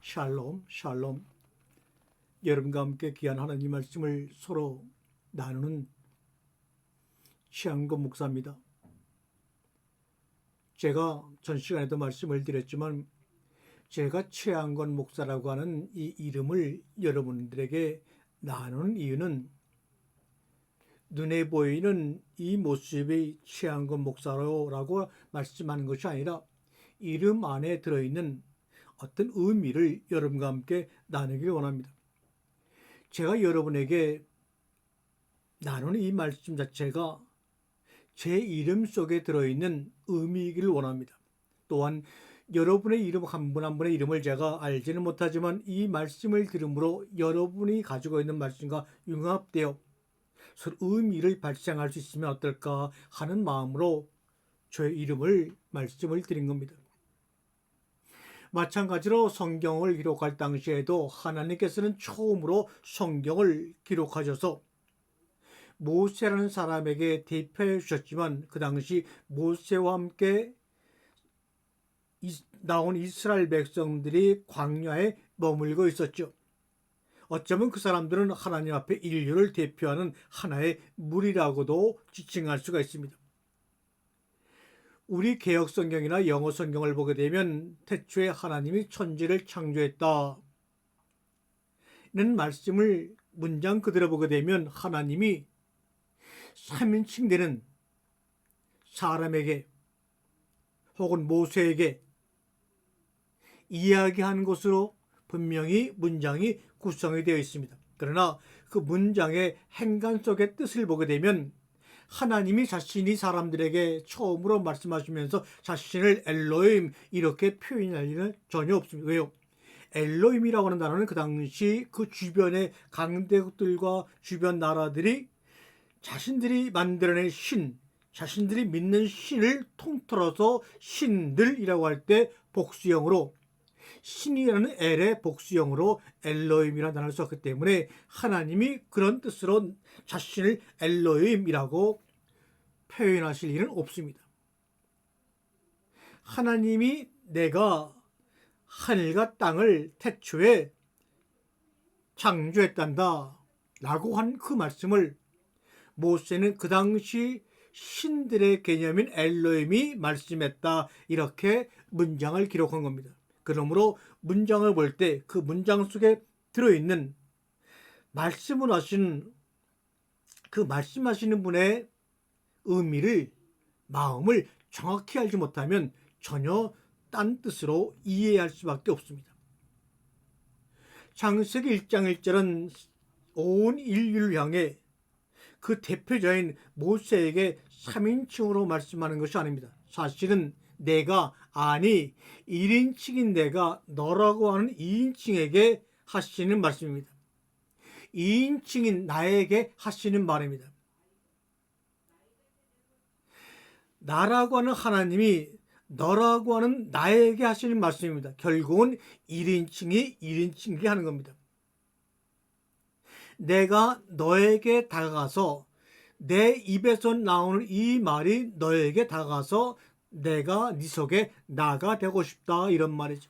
샬롬, 샬롬. 여러분과 함께 귀한 하나님 말씀을 서로 나누는 최한권 목사입니다. 제가 전 시간에도 말씀을 드렸지만 제가 최한권 목사라고 하는 이 이름을 여러분들에게 나누는 이유는 눈에 보이는 이 모습이 최한권 목사라고 말씀하는 것이 아니라 이름 안에 들어있는 어떤 의미를 여러분과 함께 나누길 원합니다. 제가 여러분에게 나누는 이 말씀 자체가 제 이름 속에 들어있는 의미이기를 원합니다. 또한 여러분의 이름 한 분 한 분의 이름을 제가 알지는 못하지만 이 말씀을 들음으로 여러분이 가지고 있는 말씀과 융합되어 서로 의미를 발생할 수 있으면 어떨까 하는 마음으로 저의 이름을 말씀을 드린 겁니다. 마찬가지로 성경을 기록할 당시에도 하나님께서는 처음으로 성경을 기록하셔서 모세라는 사람에게 대표해 주셨지만 그 당시 모세와 함께 나온 이스라엘 백성들이 광야에 머물고 있었죠. 어쩌면 그 사람들은 하나님 앞에 인류를 대표하는 하나의 무리라고도 지칭할 수가 있습니다. 우리 개역 성경이나 영어 성경을 보게 되면 태초에 하나님이 천지를 창조했다는 말씀을 문장 그대로 보게 되면 하나님이 3인칭 되는 사람에게 혹은 모세에게 이야기한 것으로 분명히 문장이 구성이 되어 있습니다. 그러나 그 문장의 행간 속의 뜻을 보게 되면 하나님이 자신이 사람들에게 처음으로 말씀하시면서 자신을 엘로힘 이렇게 표현할 일은 전혀 없습니다. 왜요? 엘로힘이라고 하는 단어는 그 당시 그 주변의 강대국들과 주변 나라들이 자신들이 만들어낸 신, 자신들이 믿는 신을 통틀어서 신들이라고 할 때 복수형으로 신이라는 엘의 복수형으로 엘로힘이라는 단어를 썼기 때문에 하나님이 그런 뜻으로 자신을 엘로힘이라고 표현하실 일은 없습니다. 하나님이 내가 하늘과 땅을 태초에 창조했단다 라고 한 그 말씀을 모세는 그 당시 신들의 개념인 엘로힘이 말씀했다 이렇게 문장을 기록한 겁니다. 그러므로 문장을 볼 때 그 문장 속에 들어있는 말씀을 하시는 그 말씀하시는 분의 의미를 마음을 정확히 알지 못하면 전혀 딴 뜻으로 이해할 수밖에 없습니다. 창세기 1장 1절은 온 인류를 향해 그 대표자인 모세에게 3인칭으로 말씀하는 것이 아닙니다. 사실은 내가 아니 1인칭인 내가 너라고 하는 2인칭에게 하시는 말씀입니다. 2인칭인 나에게 하시는 말입니다. 나라고 하는 하나님이 너라고 하는 나에게 하시는 말씀입니다. 결국은 1인칭이 1인칭에게 하는 겁니다. 내가 너에게 다가가서 내 입에서 나오는 이 말이 너에게 다가가서 내가 네 속에 나가 되고 싶다 이런 말이죠.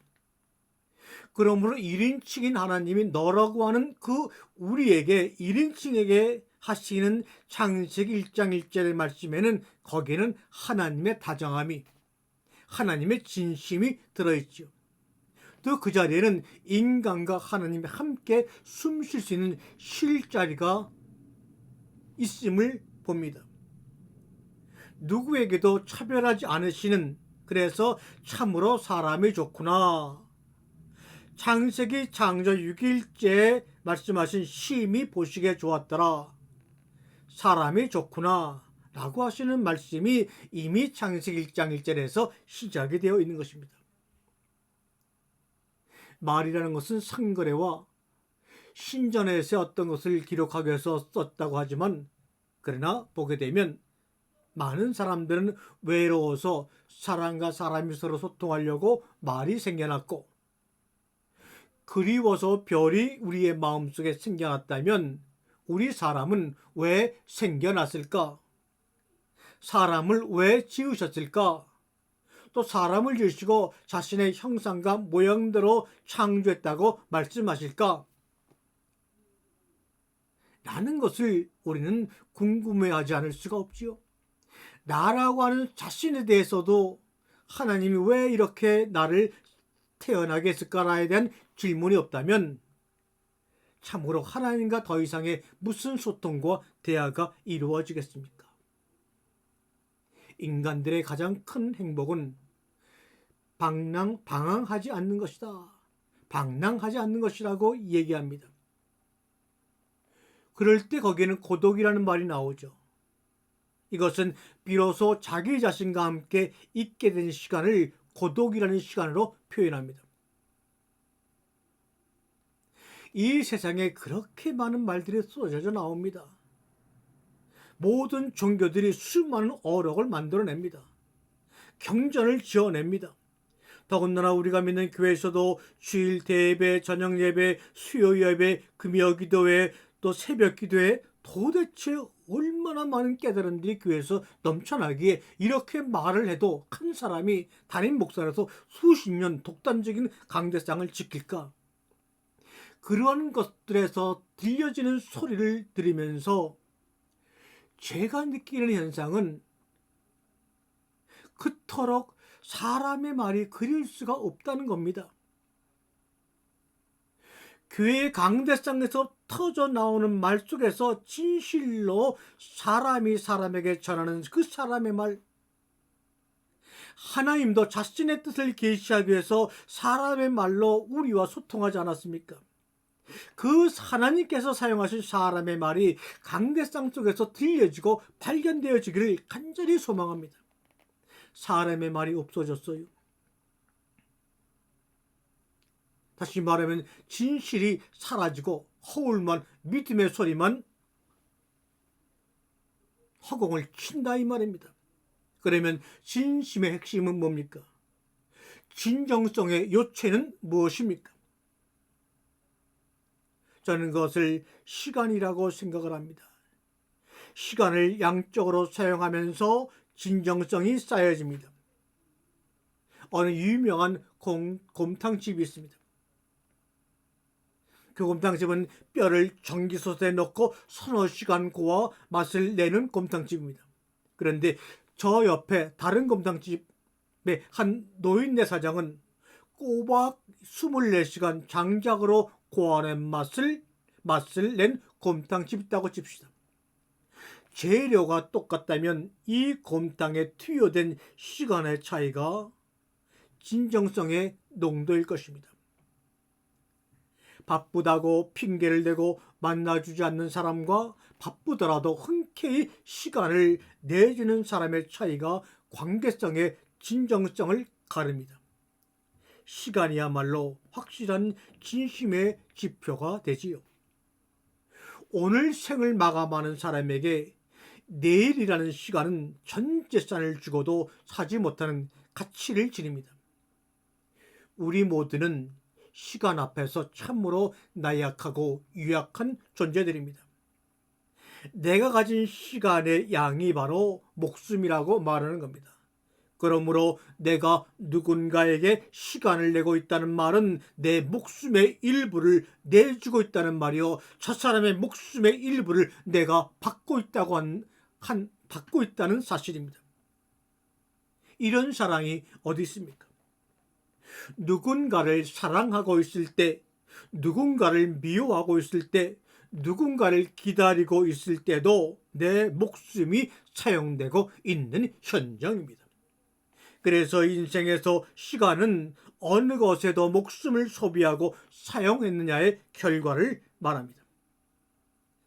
그러므로 1인칭인 하나님이 너라고 하는 그 우리에게 1인칭에게 하시는 창세기 1장 1절의 말씀에는 거기에는 하나님의 다정함이 하나님의 진심이 들어있죠. 또 그 자리에는 인간과 하나님이 함께 숨 쉴 수 있는 쉴 자리가 있음을 봅니다. 누구에게도 차별하지 않으시는 그래서 참으로 사람이 좋구나. 창세기 창조 6일째에 말씀하신 심히 보시기에 좋았더라. 사람이 좋구나 라고 하시는 말씀이 이미 창세기 1장 1절에서 시작이 되어 있는 것입니다. 말이라는 것은 상거래와 신전에서 어떤 것을 기록하기 위해서 썼다고 하지만 그러나 보게 되면 많은 사람들은 외로워서 사람과 사람이 서로 소통하려고 말이 생겨났고 그리워서 별이 우리의 마음속에 생겨났다면 우리 사람은 왜 생겨났을까? 사람을 왜 지으셨을까? 또 사람을 지으시고 자신의 형상과 모양대로 창조했다고 말씀하실까? 라는 것을 우리는 궁금해하지 않을 수가 없지요. 나라고 하는 자신에 대해서도 하나님이 왜 이렇게 나를 태어나게 했을까에 대한 질문이 없다면 참으로 하나님과 더 이상의 무슨 소통과 대화가 이루어지겠습니까? 인간들의 가장 큰 행복은 방황하지 않는 것이다. 방랑하지 않는 것이라고 얘기합니다. 그럴 때 거기에는 고독이라는 말이 나오죠. 이것은 비로소 자기 자신과 함께 있게 된 시간을 고독이라는 시간으로 표현합니다. 이 세상에 그렇게 많은 말들이 쏟아져 나옵니다. 모든 종교들이 수많은 어록을 만들어냅니다. 경전을 지어냅니다. 더군다나 우리가 믿는 교회에서도 주일 대예배, 저녁 예배, 수요 예배, 금요 기도회, 또 새벽 기도회, 도대체 얼마나 많은 깨달음들이 교회에서 넘쳐나기에 이렇게 말을 해도 한 사람이 담임 목사라서 수십 년 독단적인 강대상을 지킬까? 그러한 것들에서 들려지는 소리를 들으면서 제가 느끼는 현상은 그토록 사람의 말이 그릴 수가 없다는 겁니다. 교회의 강대상에서 터져 나오는 말 속에서 진실로 사람이 사람에게 전하는 그 사람의 말, 하나님도 자신의 뜻을 계시하기 위해서 사람의 말로 우리와 소통하지 않았습니까? 그 하나님께서 사용하신 사람의 말이 강대상 속에서 들려지고 발견되어지기를 간절히 소망합니다. 사람의 말이 없어졌어요. 다시 말하면 진실이 사라지고 허울만, 믿음의 소리만 허공을 친다 이 말입니다. 그러면 진심의 핵심은 뭡니까? 진정성의 요체는 무엇입니까? 저는 그것을 시간이라고 생각을 합니다. 시간을 양적으로 사용하면서 진정성이 쌓여집니다. 어느 유명한 곰탕집이 있습니다. 그 곰탕집은 뼈를 전기솥에 넣고 서너 시간 구워 맛을 내는 곰탕집입니다. 그런데 저 옆에 다른 곰탕집의 한 노인네 사장은 꼬박 24시간 장작으로 구워낸 맛을 낸 곰탕집이 있다고 칩시다. 재료가 똑같다면 이 곰탕에 투여된 시간의 차이가 진정성의 농도일 것입니다. 바쁘다고 핑계를 대고 만나주지 않는 사람과 바쁘더라도 흔쾌히 시간을 내주는 사람의 차이가 관계성의 진정성을 가릅니다. 시간이야말로 확실한 진심의 지표가 되지요. 오늘 생을 마감하는 사람에게 내일이라는 시간은 전 재산을 주고도 사지 못하는 가치를 지닙니다. 우리 모두는 시간 앞에서 참으로 나약하고 유약한 존재들입니다. 내가 가진 시간의 양이 바로 목숨이라고 말하는 겁니다. 그러므로 내가 누군가에게 시간을 내고 있다는 말은 내 목숨의 일부를 내주고 있다는 말이요, 저 사람의 목숨의 일부를 내가 받고 있다는 사실입니다. 이런 사랑이 어디 있습니까? 누군가를 사랑하고 있을 때, 누군가를 미워하고 있을 때, 누군가를 기다리고 있을 때도 내 목숨이 사용되고 있는 현장입니다. 그래서 인생에서 시간은 어느 것에도 목숨을 소비하고 사용했느냐의 결과를 말합니다.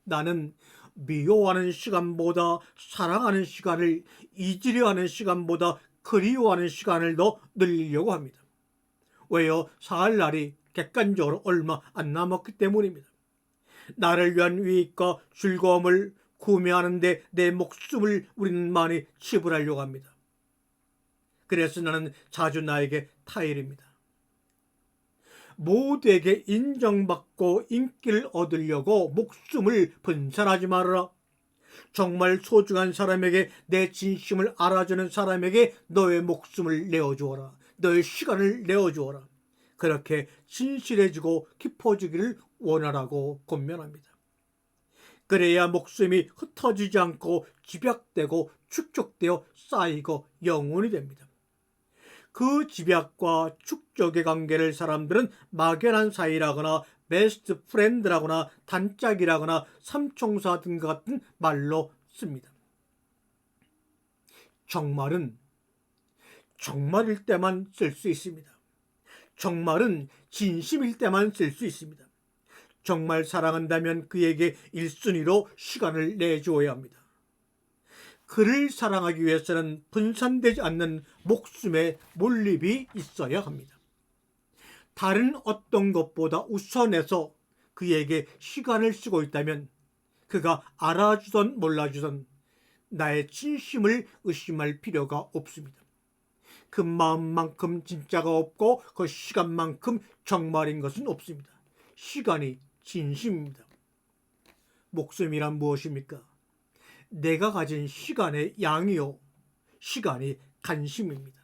나는 미워하는 시간보다 사랑하는 시간을, 잊으려 하는 시간보다 그리워하는 시간을 더 늘리려고 합니다. 왜요? 사흘날이 객관적으로 얼마 안 남았기 때문입니다. 나를 위한 유익과 즐거움을 구매하는데 내 목숨을 우리는 많이 지불하려고 합니다. 그래서 나는 자주 나에게 타일입니다. 모두에게 인정받고 인기를 얻으려고 목숨을 분산하지 말아라. 정말 소중한 사람에게, 내 진심을 알아주는 사람에게 너의 목숨을 내어주어라. 너의 시간을 내어주어라. 그렇게 진실해지고 깊어지기를 원하라고 권면합니다. 그래야 목숨이 흩어지지 않고 집약되고 축적되어 쌓이고 영혼이 됩니다. 그 집약과 축적의 관계를 사람들은 막연한 사이라거나 베스트 프렌드라거나 단짝이라거나 삼총사 등 같은 말로 씁니다. 정말은 정말일 때만 쓸 수 있습니다. 정말은 진심일 때만 쓸 수 있습니다. 정말 사랑한다면 그에게 1순위로 시간을 내주어야 합니다. 그를 사랑하기 위해서는 분산되지 않는 목숨의 몰입이 있어야 합니다. 다른 어떤 것보다 우선해서 그에게 시간을 쓰고 있다면 그가 알아주던 몰라주던 나의 진심을 의심할 필요가 없습니다. 그 마음만큼 진짜가 없고 그 시간만큼 정말인 것은 없습니다. 시간이 진심입니다. 목숨이란 무엇입니까? 내가 가진 시간의 양이요, 시간이 관심입니다.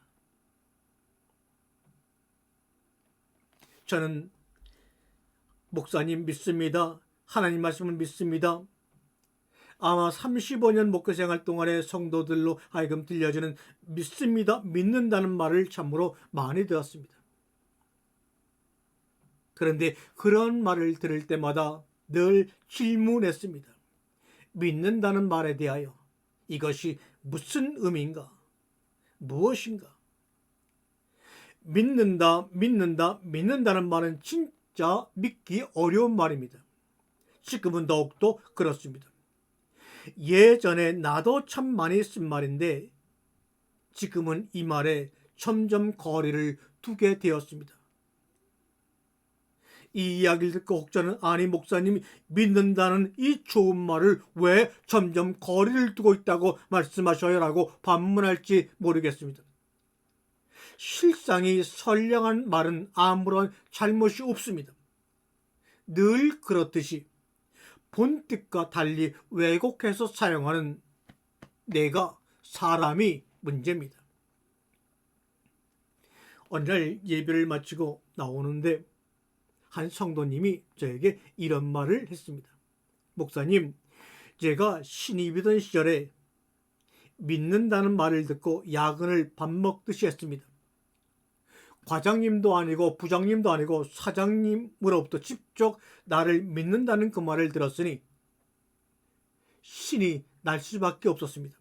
저는 목사님 믿습니다. 하나님 말씀을 믿습니다. 아마 35년 목회생활 동안의 성도들로 하여금 들려주는 믿습니다, 믿는다는 말을 참으로 많이 들었습니다. 그런데 그런 말을 들을 때마다 늘 질문했습니다. 믿는다는 말에 대하여 이것이 무슨 의미인가? 무엇인가? 믿는다는 말은 진짜 믿기 어려운 말입니다. 지금은 더욱더 그렇습니다. 예전에 나도 참 많이 쓴 말인데 지금은 이 말에 점점 거리를 두게 되었습니다. 이 이야기를 듣고 혹자는 아니 목사님이 믿는다는 이 좋은 말을 왜 점점 거리를 두고 있다고 말씀하셔요? 라고 반문할지 모르겠습니다. 실상이 선량한 말은 아무런 잘못이 없습니다. 늘 그렇듯이 본뜻과 달리 왜곡해서 사용하는 내가, 사람이 문제입니다. 어느 날 예배를 마치고 나오는데 한 성도님이 저에게 이런 말을 했습니다. 목사님, 제가 신입이던 시절에 믿는다는 말을 듣고 야근을 밥 먹듯이 했습니다. 과장님도 아니고 부장님도 아니고 사장님으로부터 직접 나를 믿는다는 그 말을 들었으니 신이 날 수밖에 없었습니다.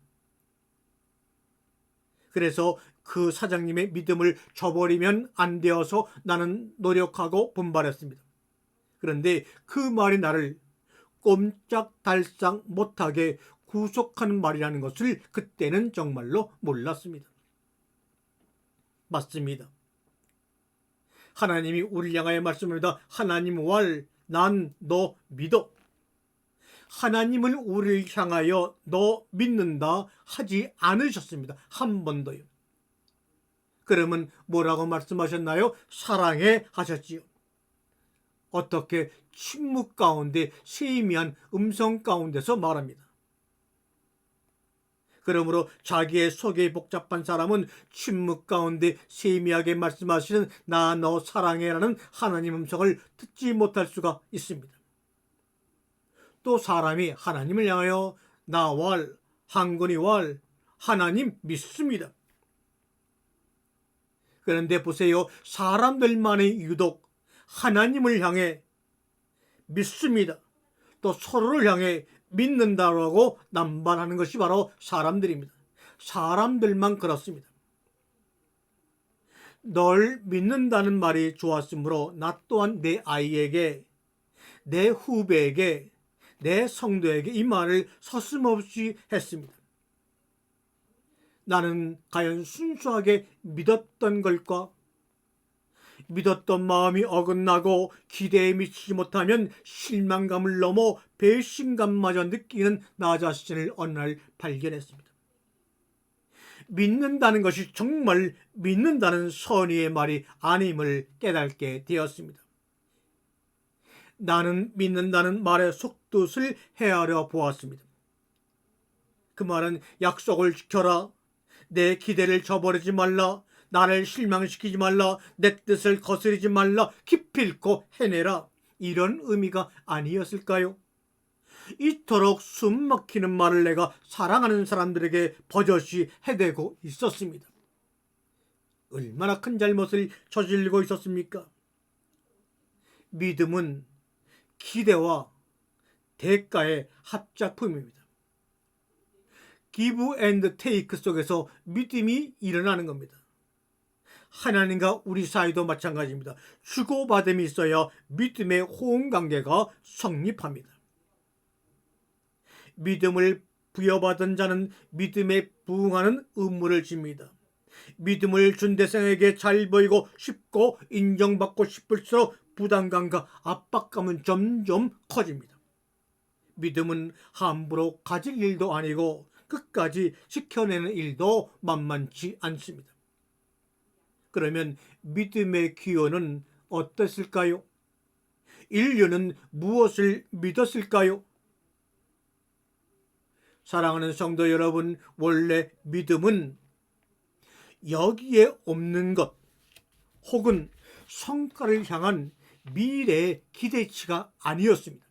그래서 그 사장님의 믿음을 저버리면 안 되어서 나는 노력하고 분발했습니다. 그런데 그 말이 나를 꼼짝달싹 못하게 구속하는 말이라는 것을 그때는 정말로 몰랐습니다. 맞습니다. 하나님이 우리를 향하여 말씀합니다. 하나님 왈, 난 너 믿어. 하나님은 우리를 향하여 너 믿는다 하지 않으셨습니다. 한 번도요. 그러면 뭐라고 말씀하셨나요? 사랑해 하셨지요. 어떻게? 침묵 가운데 세미한 음성 가운데서 말합니다. 그러므로 자기의 속이 복잡한 사람은 침묵 가운데 세미하게 말씀하시는 나 너 사랑해라는 하나님 음성을 듣지 못할 수가 있습니다. 또 사람이 하나님을 향하여 나 왈, 한군이 왈, 하나님 믿습니다. 그런데 보세요. 사람들만이 유독 하나님을 향해 믿습니다. 또 서로를 향해 믿는다라고 남발하는 것이 바로 사람들입니다. 사람들만 그렇습니다. 널 믿는다는 말이 좋았으므로 나 또한 내 아이에게, 내 후배에게, 내 성도에게 이 말을 서슴없이 했습니다. 나는 과연 순수하게 믿었던 걸까? 믿었던 마음이 어긋나고 기대에 미치지 못하면 실망감을 넘어 배신감마저 느끼는 나 자신을 어느 날 발견했습니다. 믿는다는 것이 정말 믿는다는 선의의 말이 아님을 깨닫게 되었습니다. 나는 믿는다는 말의 속뜻을 헤아려 보았습니다. 그 말은 약속을 지켜라, 내 기대를 저버리지 말라, 나를 실망시키지 말라, 내 뜻을 거스르지 말라, 기필코 해내라, 이런 의미가 아니었을까요? 이토록 숨막히는 말을 내가 사랑하는 사람들에게 버젓이 해대고 있었습니다. 얼마나 큰 잘못을 저지르고 있었습니까? 믿음은 기대와 대가의 합작품입니다. 기브 앤드 테이크 속에서 믿음이 일어나는 겁니다. 하나님과 우리 사이도 마찬가지입니다. 주고받음이 있어야 믿음의 호응관계가 성립합니다. 믿음을 부여받은 자는 믿음에 부응하는 의무를 집니다. 믿음을 준 대상에게 잘 보이고 쉽고 인정받고 싶을수록 부담감과 압박감은 점점 커집니다. 믿음은 함부로 가질 일도 아니고 끝까지 지켜내는 일도 만만치 않습니다. 그러면 믿음의 기원은 어땠을까요? 인류는 무엇을 믿었을까요? 사랑하는 성도 여러분, 원래 믿음은 여기에 없는 것 혹은 성과를 향한 미래의 기대치가 아니었습니다.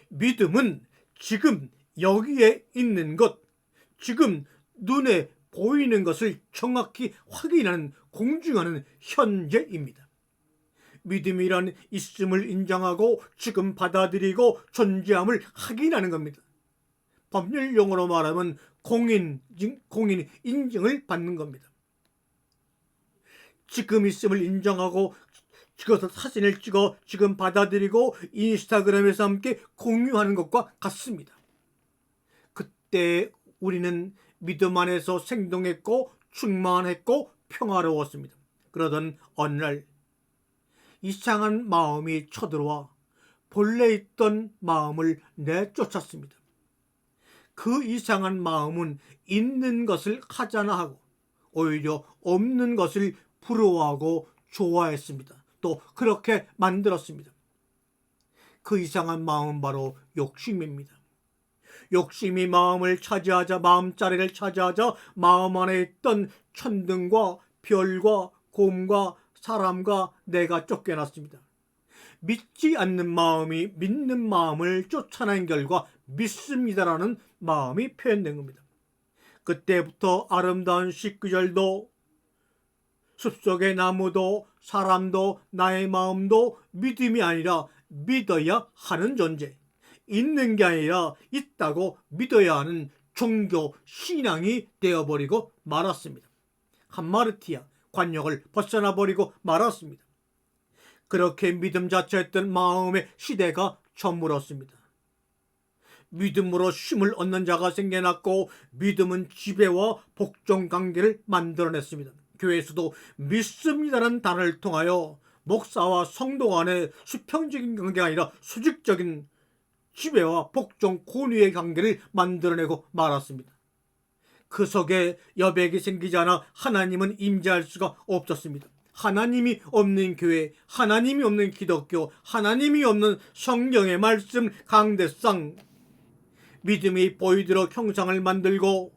믿음은 지금 여기에 있는 것, 지금 눈에 보이는 것을 정확히 확인하는, 공증하는 현재입니다. 믿음이란 있음을 인정하고 지금 받아들이고 존재함을 확인하는 겁니다. 법률 용어로 말하면 공인 인증을 받는 겁니다. 지금 있음을 인정하고 찍어서 사진을 찍어 지금 받아들이고 인스타그램에서 함께 공유하는 것과 같습니다. 그때 우리는 믿음 안에서 생동했고 충만했고 평화로웠습니다. 그러던 어느 날 이상한 마음이 쳐들어와 본래 있던 마음을 내쫓았습니다. 그 이상한 마음은 있는 것을 하자나 하고 오히려 없는 것을 부러워하고 좋아했습니다. 또 그렇게 만들었습니다. 그 이상한 마음은 바로 욕심입니다. 욕심이 마음을 차지하자, 마음자리를 차지하자 마음 안에 있던 천등과 별과 곰과 사람과 내가 쫓겨났습니다. 믿지 않는 마음이 믿는 마음을 쫓아낸 결과 믿습니다라는 마음이 표현된 겁니다. 그때부터 아름다운 식구절도 숲속의 나무도 사람도 나의 마음도 믿음이 아니라 믿어야 하는 존재, 있는 게 아니라 있다고 믿어야 하는 종교 신앙이 되어버리고 말았습니다. 한마르티아 관역을 벗어나 버리고 말았습니다. 그렇게 믿음 자체였던 마음의 시대가 저물었습니다. 믿음으로 쉼을 얻는 자가 생겨났고 믿음은 지배와 복종 관계를 만들어냈습니다. 교회에서도 믿습니다라는 단어를 통하여 목사와 성도 간의 수평적인 관계가 아니라 수직적인 지배와 복종 권위의 관계를 만들어내고 말았습니다. 그 속에 여백이 생기지 않아 하나님은 임재할 수가 없었습니다. 하나님이 없는 교회, 하나님이 없는 기독교, 하나님이 없는 성경의 말씀 강대상, 믿음이 보이도록 형상을 만들고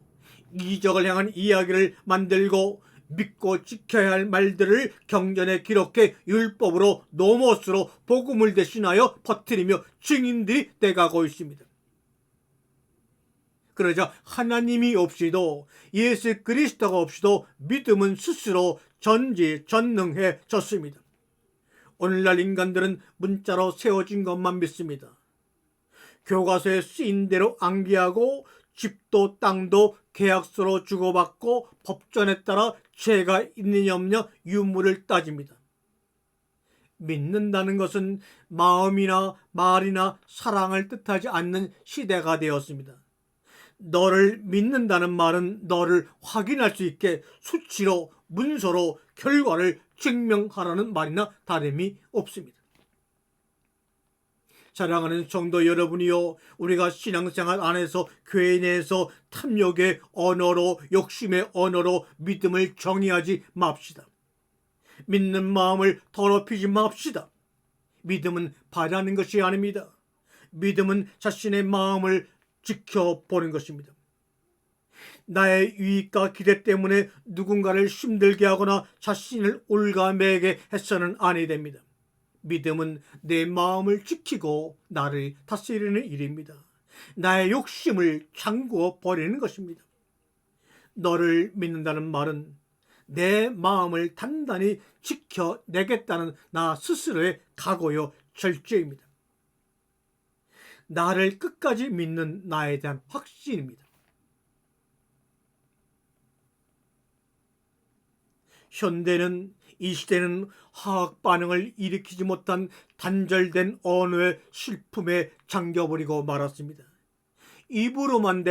이적을 향한 이야기를 만들고 믿고 지켜야 할 말들을 경전에 기록해 율법으로 노못으로 복음을 대신하여 퍼뜨리며 증인들이 돼가고 있습니다. 그러자 하나님이 없이도 예수 그리스도가 없이도 믿음은 스스로 전지전능해졌습니다. 오늘날 인간들은 문자로 세워진 것만 믿습니다. 교과서에 쓰인 대로 암기하고 집도 땅도 계약서로 주고받고 법전에 따라 죄가 있느냐 없느냐 유무를 따집니다. 믿는다는 것은 마음이나 말이나 사랑을 뜻하지 않는 시대가 되었습니다. 너를 믿는다는 말은 너를 확인할 수 있게 수치로 문서로 결과를 증명하라는 말이나 다름이 없습니다. 사랑하는 성도 여러분이요, 우리가 신앙생활 안에서 교회 내에서 탐욕의 언어로 욕심의 언어로 믿음을 정의하지 맙시다. 믿는 마음을 더럽히지 맙시다. 믿음은 바라는 것이 아닙니다. 믿음은 자신의 마음을 지켜보는 것입니다. 나의 유익과 기대 때문에 누군가를 힘들게 하거나 자신을 올가매게 해서는 아니 됩니다. 믿음은 내 마음을 지키고 나를 다스리는 일입니다. 나의 욕심을 잠그어 버리는 것입니다. 너를 믿는다는 말은 내 마음을 단단히 지켜내겠다는 나 스스로의 각오요 절제입니다. 나를 끝까지 믿는 나에 대한 확신입니다. 현대는 이 시대는 화학 반응을 일으키지 못한 단절된 언어의 실품에 잠겨버리고 말았습니다. 입으로만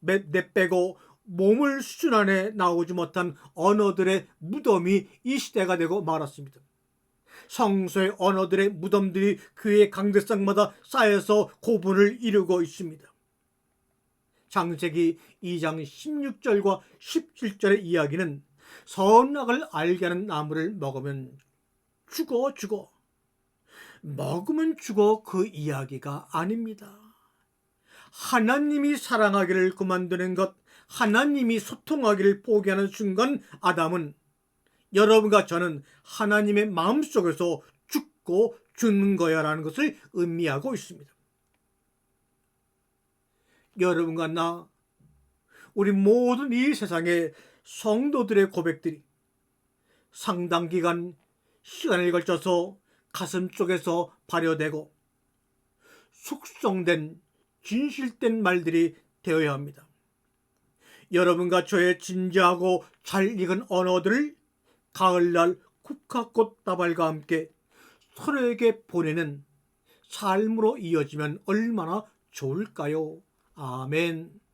내빼고 몸을 수준 안에 나오지 못한 언어들의 무덤이 이 시대가 되고 말았습니다. 성서의 언어들의 무덤들이 그의 강대상마다 쌓여서 고분을 이루고 있습니다. 창세기 2장 16절과 17절의 이야기는 선악을 알게 하는 나무를 먹으면 죽어 먹으면 죽어 그 이야기가 아닙니다. 하나님이 사랑하기를 그만두는 것, 하나님이 소통하기를 포기하는 순간 아담은, 여러분과 저는 하나님의 마음속에서 죽고 죽는 거야 라는 것을 의미하고 있습니다. 여러분과 나, 우리 모든 이 세상의 성도들의 고백들이 상당 기간 시간을 걸쳐서 가슴 쪽에서 발효되고 숙성된 진실된 말들이 되어야 합니다. 여러분과 저의 진지하고 잘 익은 언어들을 가을날 국화꽃 다발과 함께 서로에게 보내는 삶으로 이어지면 얼마나 좋을까요? 아멘.